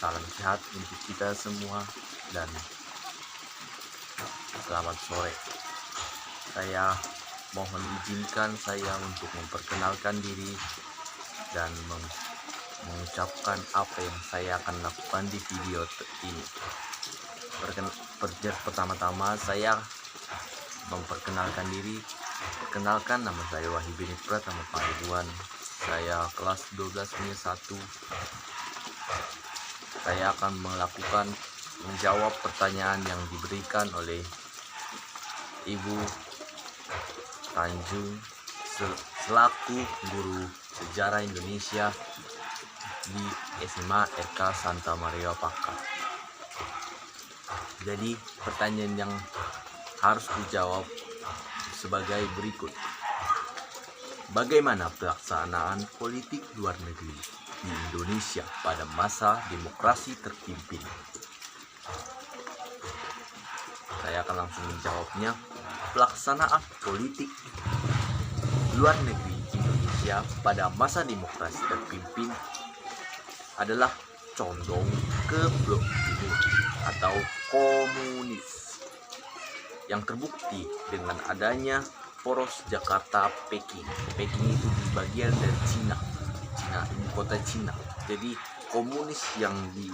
Salam sehat untuk kita semua dan selamat sore. Saya mohon izinkan saya untuk memperkenalkan diri dan mengucapkan apa yang saya akan lakukan di video ini. Pertama-tama saya memperkenalkan diri. Perkenalkan, nama saya Wahyu Beni Pratama Pangaribuan. Saya kelas 12-1. Saya akan menjawab pertanyaan yang diberikan oleh Ibu Tanjung selaku guru sejarah Indonesia di SMA RK Santa Maria Pakar. Jadi pertanyaan yang harus dijawab sebagai berikut. Bagaimana pelaksanaan politik luar negeri di Indonesia pada masa demokrasi terpimpin? Saya akan langsung menjawabnya. Pelaksanaan politik luar negeri Indonesia pada masa demokrasi terpimpin adalah condong ke blok timur atau komunis, yang terbukti dengan adanya poros Jakarta-Peking. Peking itu di bagian dari Cina, ibu kota Cina. Jadi komunis yang di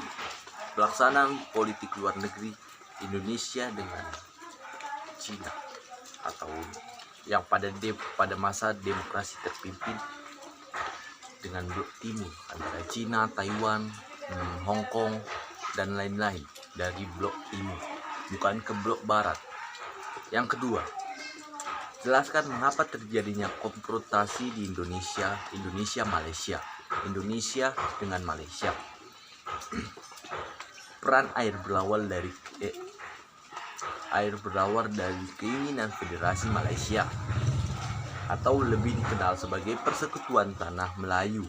pelaksanaan politik luar negeri Indonesia dengan Cina, atau yang pada masa demokrasi terpimpin dengan blok timur antara Cina, Taiwan, Hong Kong dan lain-lain dari blok timur, bukan ke blok barat. Yang kedua, jelaskan mengapa terjadinya konfrontasi di Indonesia Malaysia dengan Malaysia. Peran air berawal dari keinginan Federasi Malaysia, atau lebih dikenal sebagai Persekutuan Tanah Melayu.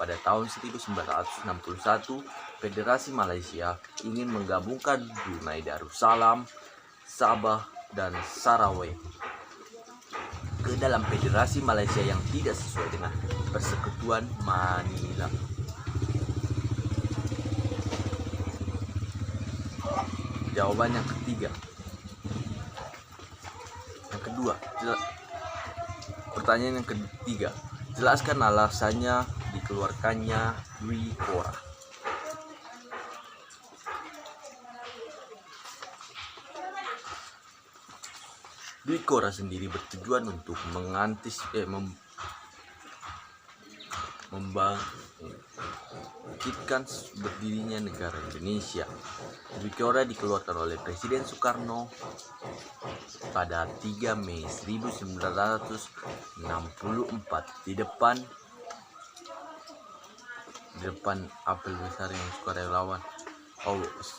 Pada tahun 1961, Federasi Malaysia ingin menggabungkan Brunei Darussalam, Sabah, dan Sarawak ke dalam Federasi Malaysia yang tidak sesuai dengan Persekutuan Manila. Jawaban yang ketiga. Pertanyaan yang ketiga, jelaskan alasannya dikeluarkannya Dwi Korah. Dwi Korah sendiri bertujuan untuk membangkitkan berdirinya negara Indonesia. Dwi Korah dikeluarkan oleh Presiden Soekarno pada 3 Mei 1964 di depan apel besar yang sukarelawan.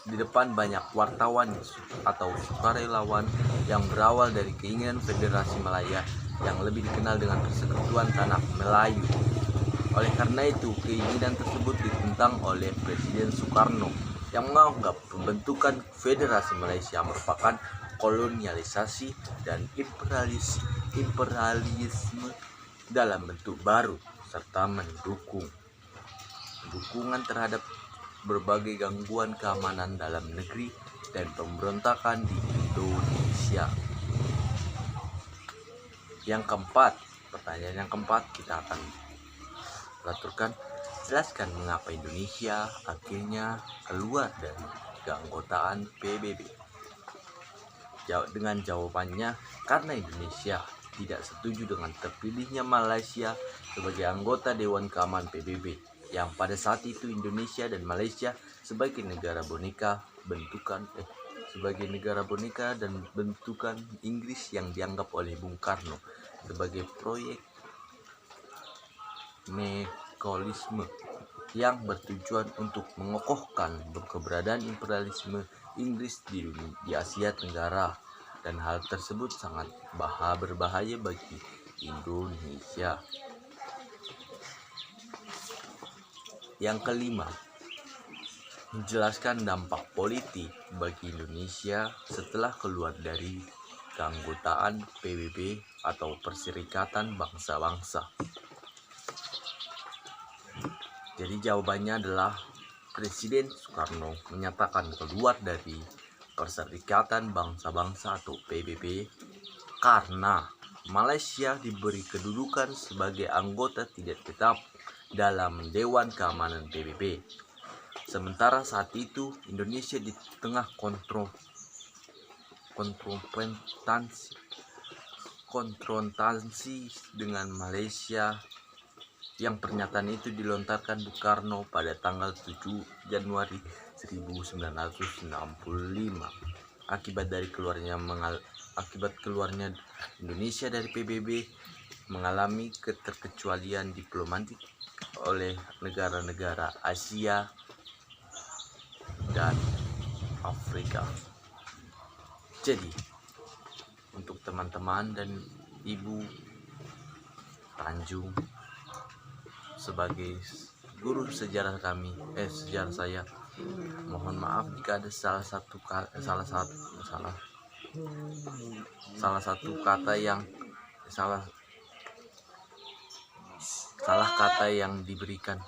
Di depan banyak wartawan atau sukarelawan yang berawal dari keinginan Federasi Malaya yang lebih dikenal dengan Persekutuan Tanah Melayu. Oleh karena itu, keinginan tersebut ditentang oleh Presiden Soekarno yang menganggap pembentukan Federasi Malaysia merupakan kolonialisasi dan imperialisme dalam bentuk baru, serta dukungan terhadap berbagai gangguan keamanan dalam negeri dan pemberontakan di Indonesia. Pertanyaan yang keempat kita akan aturkan. Jelaskan mengapa Indonesia akhirnya keluar dari keanggotaan PBB. Dengan jawabannya, karena Indonesia tidak setuju dengan terpilihnya Malaysia sebagai anggota Dewan Keamanan PBB, yang pada saat itu Indonesia dan Malaysia sebagai negara boneka dan bentukan Inggris yang dianggap oleh Bung Karno sebagai proyek neokolonialisme yang bertujuan untuk mengokohkan keberadaan imperialisme Inggris di Asia Tenggara, dan hal tersebut sangat berbahaya bagi Indonesia. Yang kelima, menjelaskan dampak politik bagi Indonesia setelah keluar dari keanggotaan PBB atau Perserikatan Bangsa-Bangsa. Jadi jawabannya adalah Presiden Soekarno menyatakan keluar dari Perserikatan Bangsa-Bangsa atau PBB karena Malaysia diberi kedudukan sebagai anggota tidak tetap dalam Dewan Keamanan PBB. Sementara saat itu Indonesia di tengah konfrontasi dengan Malaysia, yang pernyataan itu dilontarkan Bung Karno pada tanggal 7 Januari 1965 akibat keluarnya Indonesia dari PBB, mengalami keterkecualian diplomatik oleh negara-negara Asia dan Afrika. Jadi untuk teman-teman dan Ibu Tanjung, sebagai guru sejarah saya, mohon maaf jika ada salah satu kata yang diberikan.